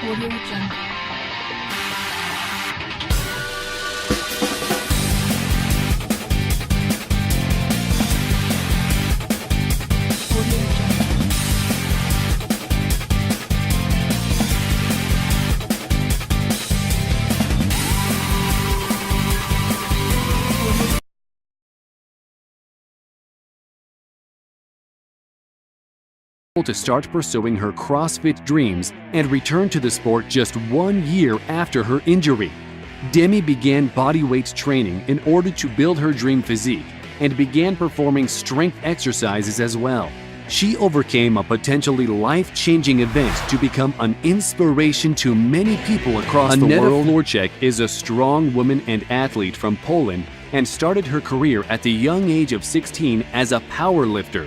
Audio Jungle. Audio Jungle. To start pursuing her CrossFit dreams and return to the sport just 1 year after her injury. Demi began bodyweight training in order to build her dream physique and began performing strength exercises as well. She overcame a potentially life-changing event to become an inspiration to many people across the world. Aneta Florczyk is a strong woman and athlete from Poland and started her career at the young age of 16 as a powerlifter.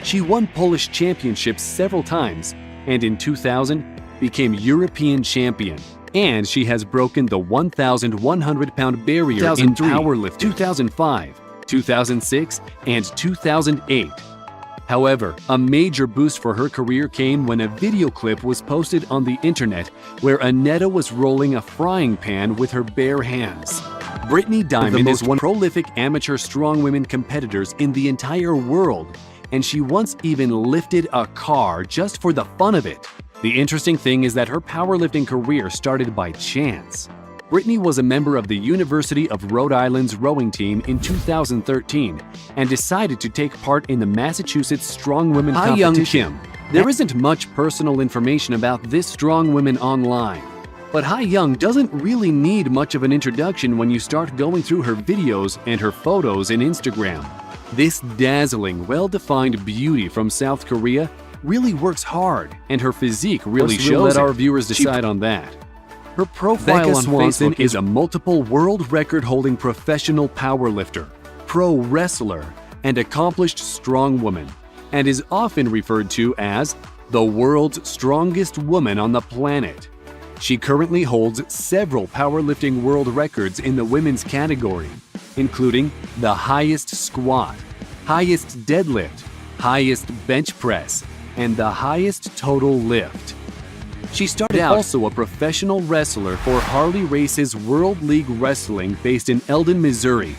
She won Polish championships several times and in 2000 became European champion. And she has broken the 1,100-pound barrier in powerlifting 2005, 2006, and 2008. However, a major boost for her career came when a video clip was posted on the internet where Aneta was rolling a frying pan with her bare hands. Brittany Diamond is one of the most prolific amateur strongwomen competitors in the entire world, and she once even lifted a car just for the fun of it. The interesting thing is that her powerlifting career started by chance. Brittany was a member of the University of Rhode Island's rowing team in 2013 and decided to take part in the Massachusetts Strongwomen competition. There isn't much personal information about this strongwoman online, but Hai Young doesn't really need much of an introduction when you start going through her videos and her photos in Instagram. This dazzling, well-defined beauty from South Korea really works hard, and her physique really shows. Let our viewers decide on that. Her profile on Facebook is a multiple world record-holding professional powerlifter, pro wrestler, and accomplished strongwoman, and is often referred to as the world's strongest woman on the planet. She currently holds several powerlifting world records in the women's category, including the highest squat, highest deadlift, highest bench press, and the highest total lift. She started out also a professional wrestler for Harley Race's World League Wrestling based in Eldon, Missouri.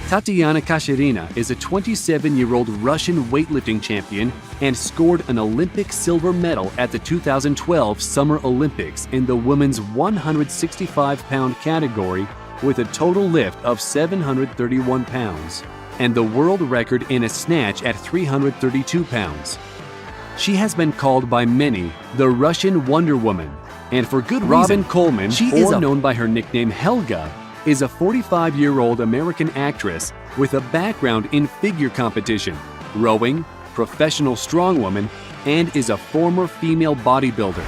Tatiana Kacherina is a 27-year-old Russian weightlifting champion and scored an Olympic silver medal at the 2012 Summer Olympics in the women's 165-pound category with a total lift of 731 pounds and the world record in a snatch at 332 pounds. She has been called by many the Russian Wonder Woman, and for good reason. Robin Coleman, known by her nickname Helga, is a 45-year-old American actress with a background in figure competition, rowing, professional strongwoman, and is a former female bodybuilder.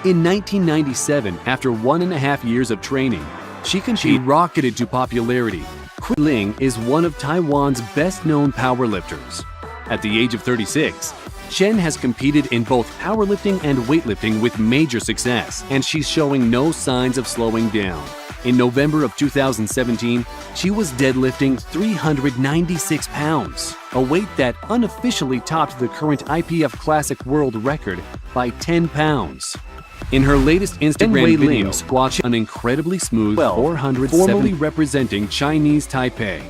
In 1997, after 1.5 years of training, she rocketed to popularity. Quinn Ling is one of Taiwan's best-known powerlifters. At the age of 36, Chen has competed in both powerlifting and weightlifting with major success, and she's showing no signs of slowing down. In November of 2017, she was deadlifting 396 pounds, a weight that unofficially topped the current IPF Classic world record by 10 pounds. In her latest Instagram video, squatting an incredibly smooth 470, formally representing Chinese Taipei.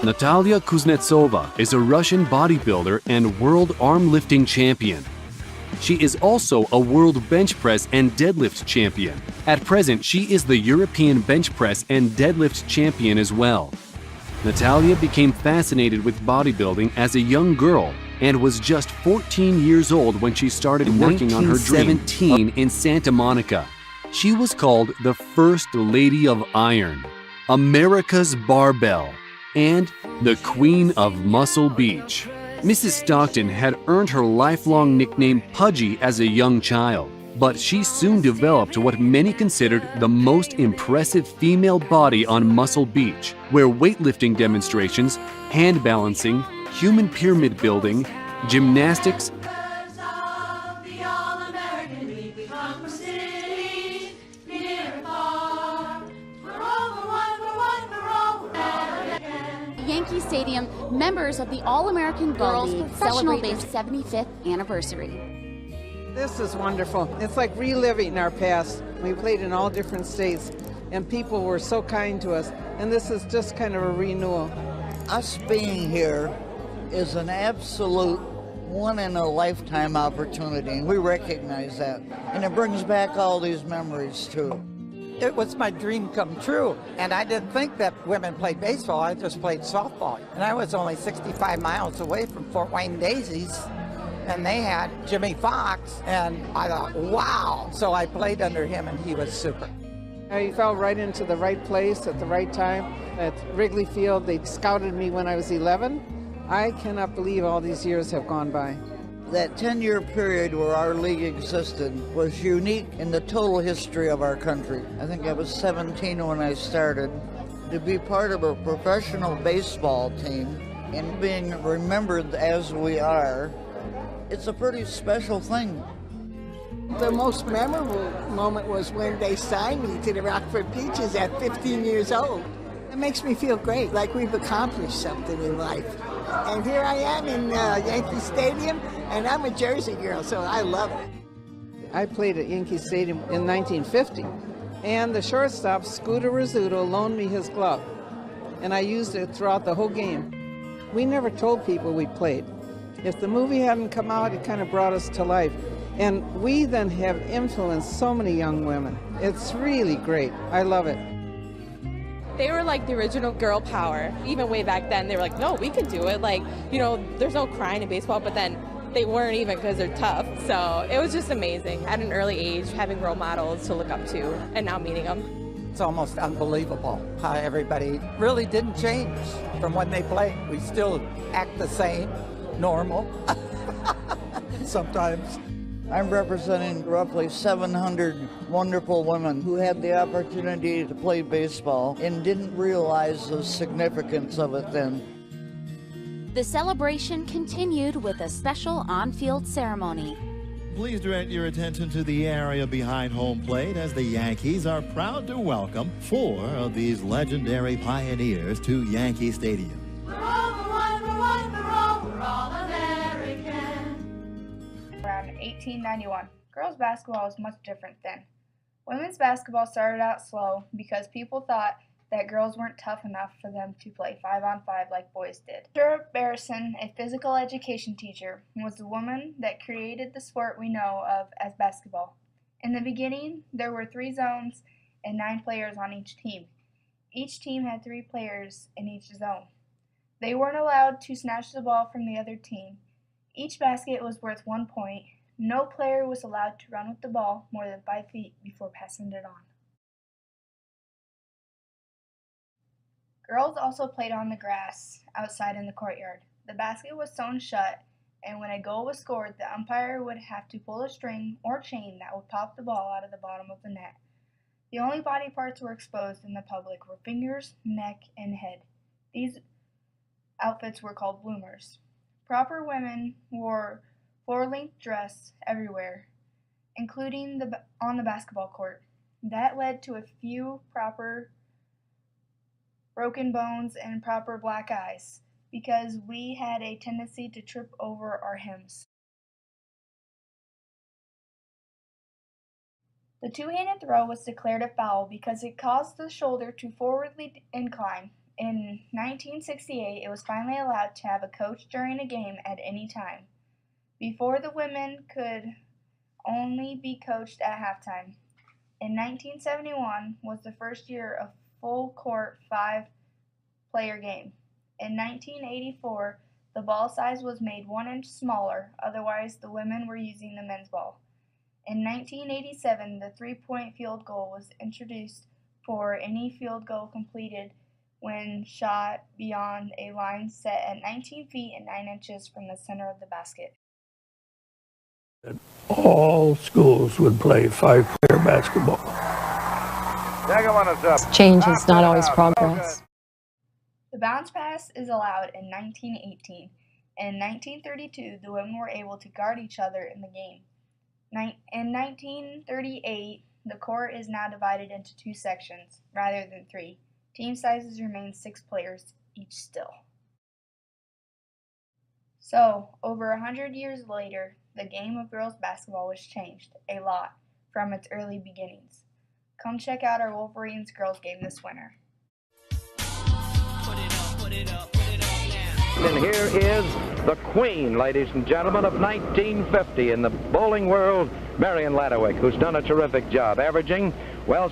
Natalia Kuznetsova is a Russian bodybuilder and world arm lifting champion. She is also a world bench press and deadlift champion. At present, she is the European bench press and deadlift champion as well. Natalia became fascinated with bodybuilding as a young girl and was just 14 years old when she started working on her dream. 17 in Santa Monica. She was called the First Lady of Iron, America's Barbell, and the Queen of Muscle Beach. Mrs. Stockton had earned her lifelong nickname Pudgy as a young child, but she soon developed what many considered the most impressive female body on Muscle Beach, where weightlifting demonstrations, hand balancing, human pyramid building, gymnastics, Yankee Stadium, members of the All-American Girls Professional Base 75th anniversary. This is wonderful. It's like reliving our past. We played in all different states, and people were so kind to us, and this is just kind of a renewal. Us being here is an absolute one-in-a-lifetime opportunity, and we recognize that. And it brings back all these memories, too. It was my dream come true, and I didn't think that women played baseball. I just played softball, and I was only 65 miles away from Fort Wayne Daisies, and they had Jimmy Fox, and I thought, wow. So I played under him, and he was super. I fell right into the right place at the right time. At Wrigley Field, they scouted me when I was 11. I cannot believe all these years have gone by. That 10-year period where our league existed was unique in the total history of our country. I think I was 17 when I started. To be part of a professional baseball team and being remembered as we are, it's a pretty special thing. The most memorable moment was when they signed me to the Rockford Peaches at 15 years old. It makes me feel great, like we've accomplished something in life. And here I am in Yankee Stadium, and I'm a Jersey girl, so I love it. I played at Yankee Stadium in 1950, and the shortstop, Scooter Rizzuto, loaned me his glove, and I used it throughout the whole game. We never told people we played. If the movie hadn't come out, it kind of brought us to life. And we then have influenced so many young women. It's really great. I love it. They were like the original girl power. Even way back then, they were like, no, we can do it. Like, you know, there's no crying in baseball, but then they weren't even because they're tough. So it was just amazing. At an early age, having role models to look up to, and now meeting them. It's almost unbelievable how everybody really didn't change from when they played. We still act the same, normal, sometimes. I'm representing roughly 700 wonderful women who had the opportunity to play baseball and didn't realize the significance of it then. The celebration continued with a special on-field ceremony. Please direct your attention to the area behind home plate as the Yankees are proud to welcome 4 of these legendary pioneers to Yankee Stadium. We're all the one, we're all American. Around 1891, girls basketball was much different then. Women's basketball started out slow because people thought that girls weren't tough enough for them to play 5-on-5 like boys did. Sherritt Barrison, a physical education teacher, was the woman that created the sport we know of as basketball. In the beginning, there were 3 zones and 9 players on each team. Each team had 3 players in each zone. They weren't allowed to snatch the ball from the other team. Each basket was worth 1 point. No player was allowed to run with the ball more than 5 feet before passing it on. Girls also played on the grass outside in the courtyard. The basket was sewn shut, and when a goal was scored, the umpire would have to pull a string or chain that would pop the ball out of the bottom of the net. The only body parts were exposed in the public were fingers, neck, and head. These outfits were called bloomers. Proper women wore floor-length dress everywhere, including on the basketball court. That led to a few proper broken bones and proper black eyes, because we had a tendency to trip over our hems. The two-handed throw was declared a foul because it caused the shoulder to forwardly incline. In 1968, it was finally allowed to have a coach during a game at any time. Before, the women could only be coached at halftime. In 1971 was the first year of full-court 5-player game. In 1984, the ball size was made 1 inch smaller, otherwise the women were using the men's ball. In 1987, the 3-point field goal was introduced for any field goal completed when shot beyond a line set at 19 feet and 9 inches from the center of the basket. All schools would play 5-player basketball. Change is not always progress. The bounce pass is allowed in 1918. In 1932, the women were able to guard each other in the game. In 1938, the court is now divided into 2 sections, rather than 3. Team sizes remain 6 players each still. So, over 100 years later, the game of girls basketball was changed a lot from its early beginnings. Come check out our Wolverines girls game this winter. And here is the queen, ladies and gentlemen, of 1950 in the bowling world, Marion Ladowicz, who's done a terrific job.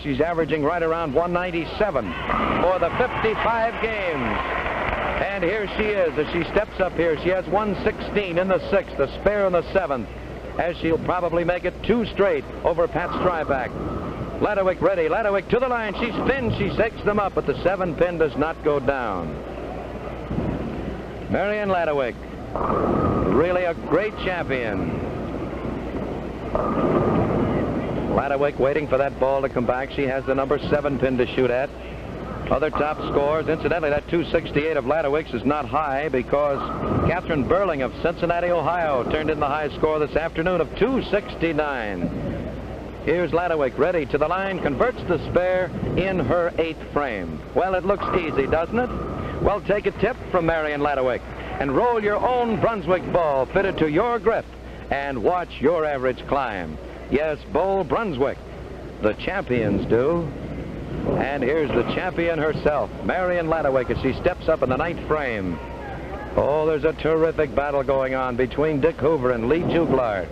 She's averaging right around 197 for the 55 games. And here she is as she steps up here. She has 116 in the 6th, a spare in the 7th, as she'll probably make it 2 straight over Pat Stryback. Ladowicz ready. Ladowicz to the line. She spins. She shakes them up, but the 7 pin does not go down. Marion Ladowicz, really a great champion. Ladowicz waiting for that ball to come back. She has the number 7 pin to shoot at. Other top scores. Incidentally, that 268 of Ladowicz is not high because Catherine Burling of Cincinnati, Ohio, turned in the high score this afternoon of 269. Here's Ladowicz ready to the line, converts the spare in her 8th frame. Well, it looks easy, doesn't it? Well, take a tip from Marion Ladowicz and roll your own Brunswick ball fitted to your grip and watch your average climb. Yes, bowl Brunswick. The champions do. And here's the champion herself, Marion Ladowicz, as she steps up in the 9th frame. Oh, there's a terrific battle going on between Dick Hoover and Lee Juglard.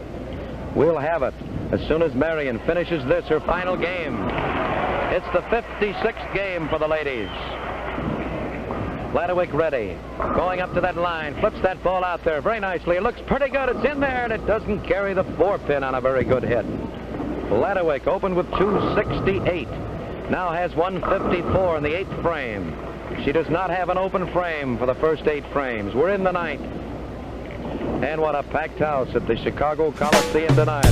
We'll have it as soon as Marion finishes this, her final game. It's the 56th game for the ladies. Ladowicz ready, going up to that line, flips that ball out there very nicely. It looks pretty good. It's in there, and it doesn't carry the 4 pin on a very good hit. Ladowicz opened with 268. Now has 154 in the 8th frame. She does not have an open frame for the first 8 frames. We're in the 9th. And what a packed house at the Chicago Coliseum tonight.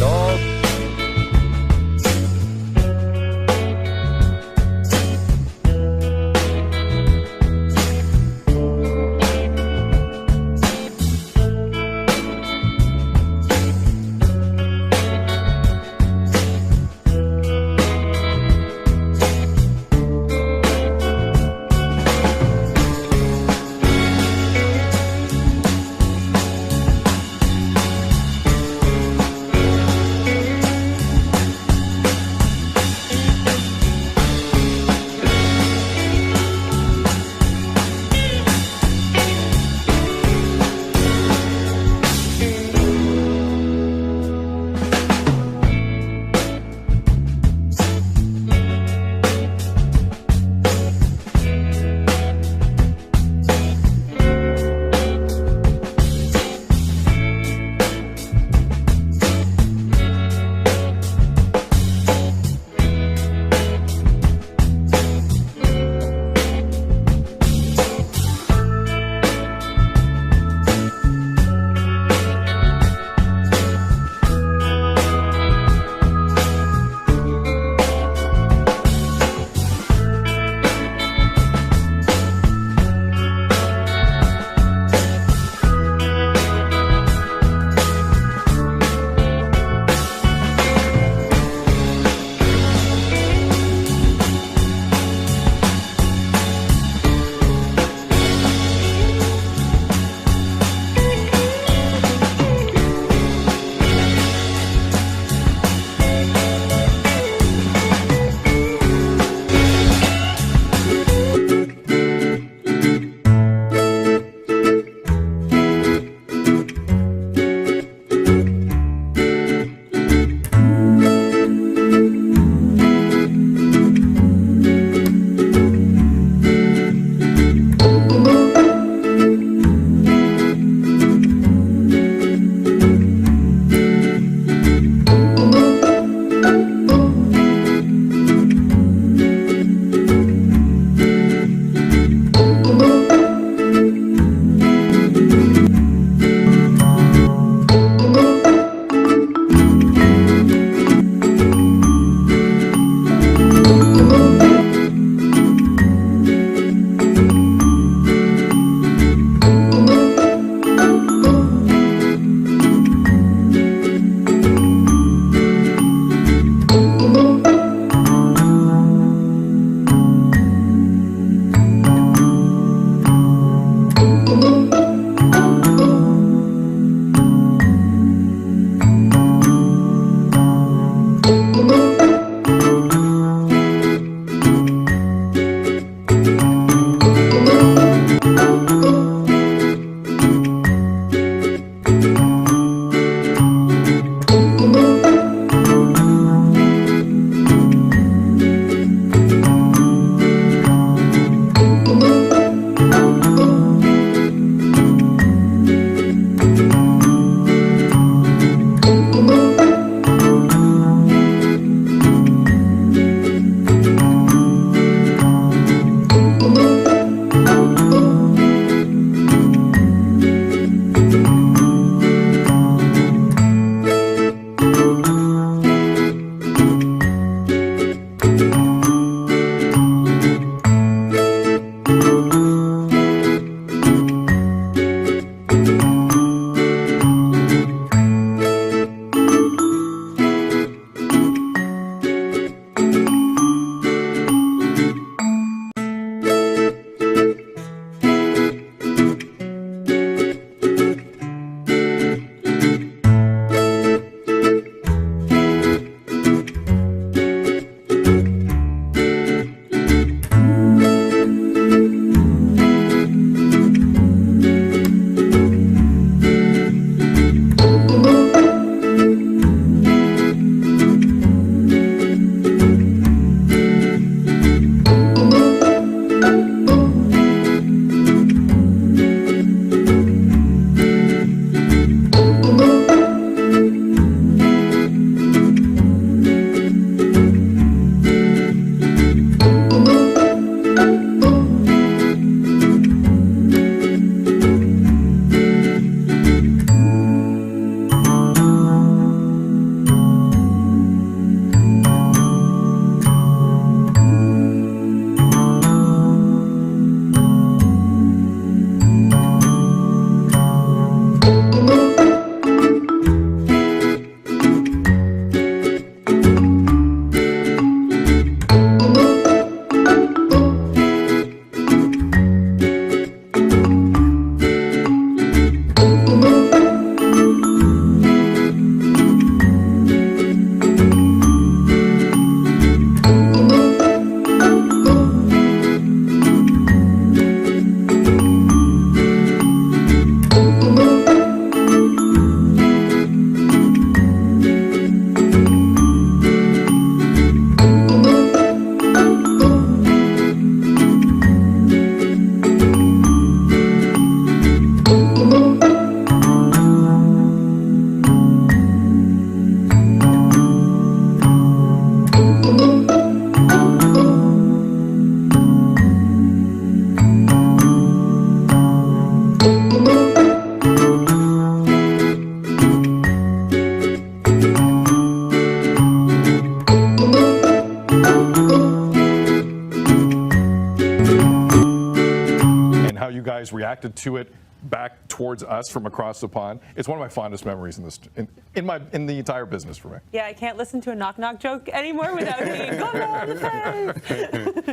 reacted to it back towards us from across the pond. It's one of my fondest memories in the entire business for me. Yeah, I can't listen to a knock-knock joke anymore without being on the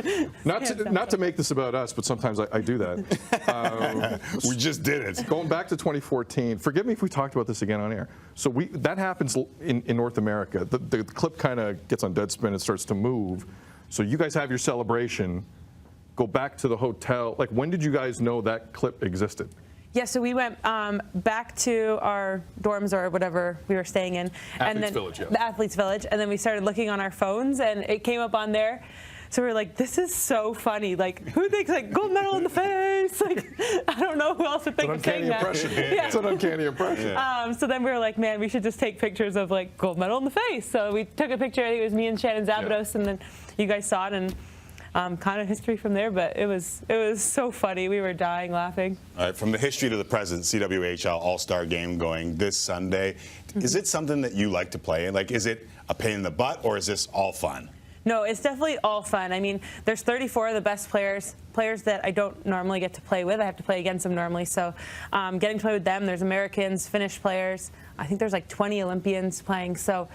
face. Not to make this about us, but sometimes I do that. We just did it. Going back to 2014, forgive me if we talked about this again on air. So that happens in North America. The clip kind of gets on Deadspin and starts to move. So you guys have your celebration. Go back to the hotel. Like, when did you guys know that clip existed? Yeah, so we went back to our dorms or whatever we were staying in. Village, yeah. The Athletes Village. And then we started looking on our phones, and it came up on there. So we were like, this is so funny. Like, who thinks, like, gold medal in the face? Like, I don't know who else would think of saying that. It's an uncanny impression. So then we were like, man, we should just take pictures of, like, gold medal in the face. So we took a picture. I think it was me and Shannon Zabados, and then you guys saw it. And kind of history from there, but it was so funny. We were dying laughing. All right, from the history to the present, CWHL All-Star Game going this Sunday. Is it something that you like to play in? Like, is it a pain in the butt, or is this all fun? No, it's definitely all fun. I mean, there's 34 of the best players that I don't normally get to play with. I have to play against them normally. So getting to play with them, there's Americans, Finnish players. I think there's like 20 Olympians playing. So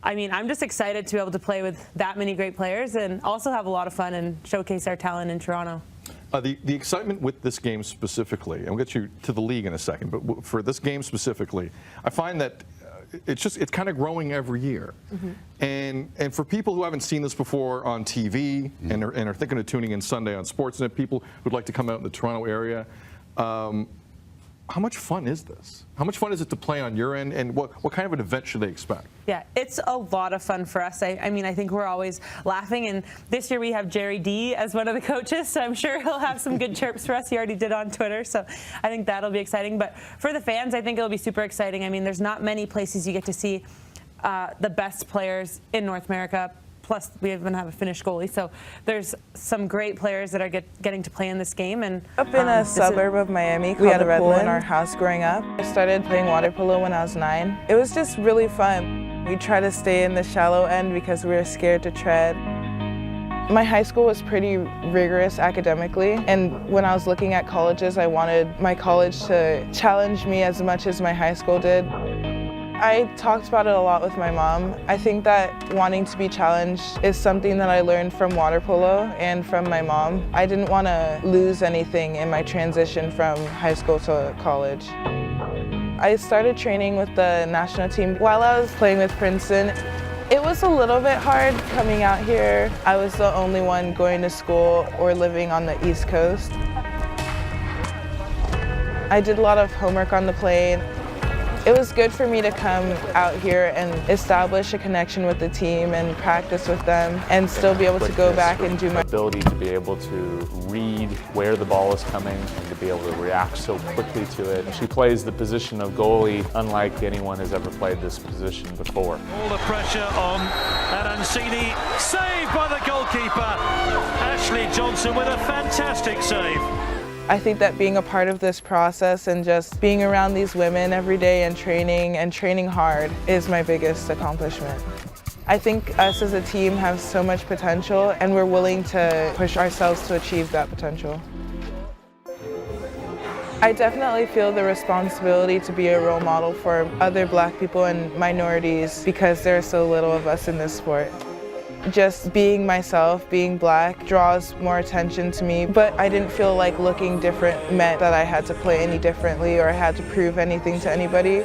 I mean, I'm just excited to be able to play with that many great players and also have a lot of fun and showcase our talent in Toronto. The excitement with this game specifically, and we'll get you to the league in a second, but for this game specifically, I find that it's kind of growing every year. And for people who haven't seen this before on TV and are thinking of tuning in Sunday on Sportsnet, people who'd like to come out in the Toronto area, how much fun is this? How much fun is it to play on your end, and what kind of an event should they expect? Yeah, it's a lot of fun for us. I mean, I think we're always laughing, and this year we have Jerry D as one of the coaches, so I'm sure he'll have some good chirps for us. He already did on Twitter, so I think that'll be exciting. But for the fans, I think it'll be super exciting. I mean, there's not many places you get to see the best players in North America. Plus, we even have a Finnish goalie, so there's some great players that are getting to play in this game. And up in a suburb of Miami, we had a pool in our house growing up. I started playing water polo when I was 9. It was just really fun. We tried to stay in the shallow end because we were scared to tread. My high school was pretty rigorous academically, and when I was looking at colleges, I wanted my college to challenge me as much as my high school did. I talked about it a lot with my mom. I think that wanting to be challenged is something that I learned from water polo and from my mom. I didn't want to lose anything in my transition from high school to college. I started training with the national team while I was playing with Princeton. It was a little bit hard coming out here. I was the only one going to school or living on the East Coast. I did a lot of homework on the plane. It was good for me to come out here and establish a connection with the team and practice with them and still be able to go back and do my ability to be able to read where the ball is coming and to be able to react so quickly to it. She plays the position of goalie unlike anyone has ever played this position before. All the pressure on Arancini, saved by the goalkeeper. Ashley Johnson with a fantastic save. I think that being a part of this process and just being around these women every day and training hard is my biggest accomplishment. I think us as a team have so much potential and we're willing to push ourselves to achieve that potential. I definitely feel the responsibility to be a role model for other Black people and minorities because there are so little of us in this sport. Just being myself, being Black, draws more attention to me, but I didn't feel like looking different meant that I had to play any differently or I had to prove anything to anybody.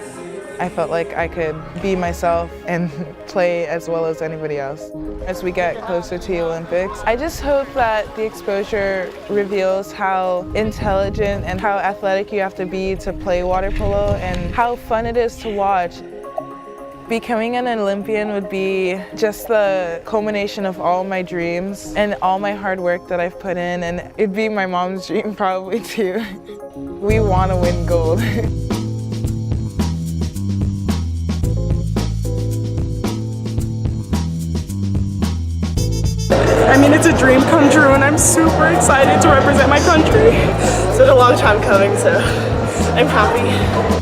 I felt like I could be myself and play as well as anybody else. As we get closer to the Olympics, I just hope that the exposure reveals how intelligent and how athletic you have to be to play water polo and how fun it is to watch. Becoming an Olympian would be just the culmination of all my dreams and all my hard work that I've put in, and it'd be my mom's dream probably too. We want to win gold. I mean, it's a dream come true and I'm super excited to represent my country. It's been a long time coming, so I'm happy.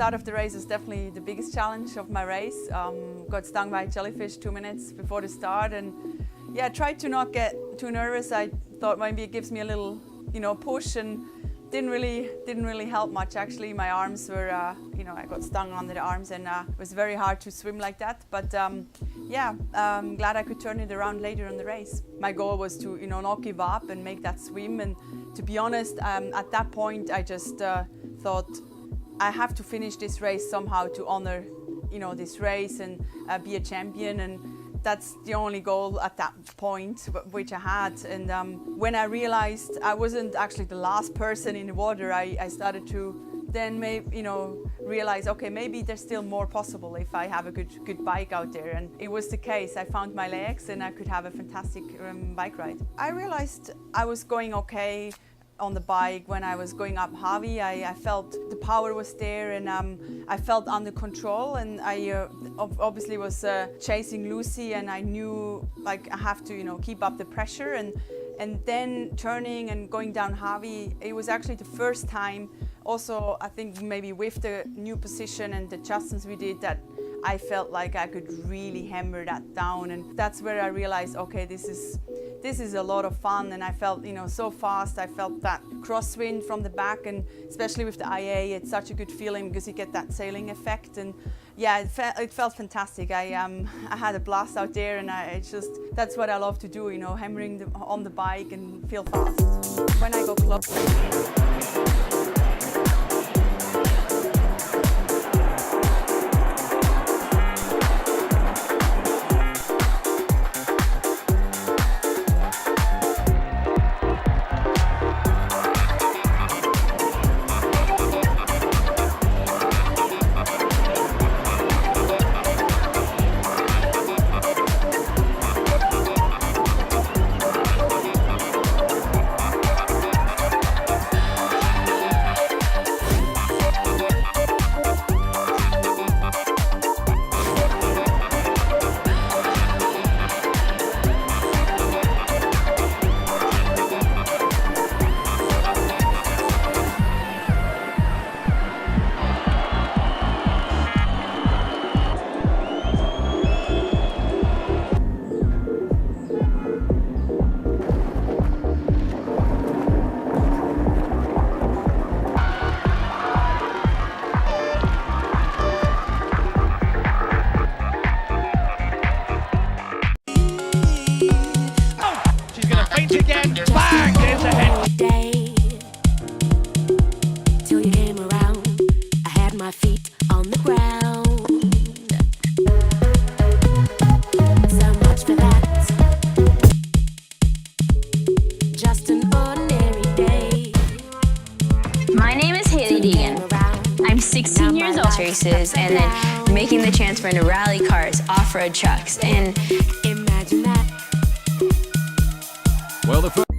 start of the race was definitely the biggest challenge of my race. Got stung by a jellyfish 2 minutes before the start, and yeah, tried to not get too nervous. I thought maybe it gives me a little, push, and didn't really help much actually. My arms were, I got stung under the arms, and it was very hard to swim like that. But yeah, I'm glad I could turn it around later in the race. My goal was to, not give up and make that swim. And to be honest, at that point, I just thought I have to finish this race somehow to honor, this race and be a champion. And that's the only goal at that point which I had. And when I realized I wasn't actually the last person in the water, I started to then realize, okay, maybe there's still more possible if I have a good bike out there. And it was the case. I found my legs and I could have a fantastic bike ride. I realized I was going okay on the bike when I was going up Hawi. I felt the power was there, and I felt under control, and I obviously was chasing Lucy, and I knew like I have to keep up the pressure, and then turning and going down Hawi, it was actually the first time also, I think maybe with the new position and the adjustments we did, that I felt like I could really hammer that down. And that's where I realized, okay, this is a lot of fun. And I felt, so fast. I felt that crosswind from the back, and especially with the IA, it's such a good feeling because you get that sailing effect. And yeah, it felt fantastic. I had a blast out there, and that's what I love to do, hammering on the bike and feel fast. When I go close. Again, bang! There's the head. Till you came around, I had my feet on the ground. So much for that. Just an ordinary day. My name is Haley Deegan. I'm 16 years old. Races and then making the transfer into rally cars, off-road trucks, and imagine that. Well, the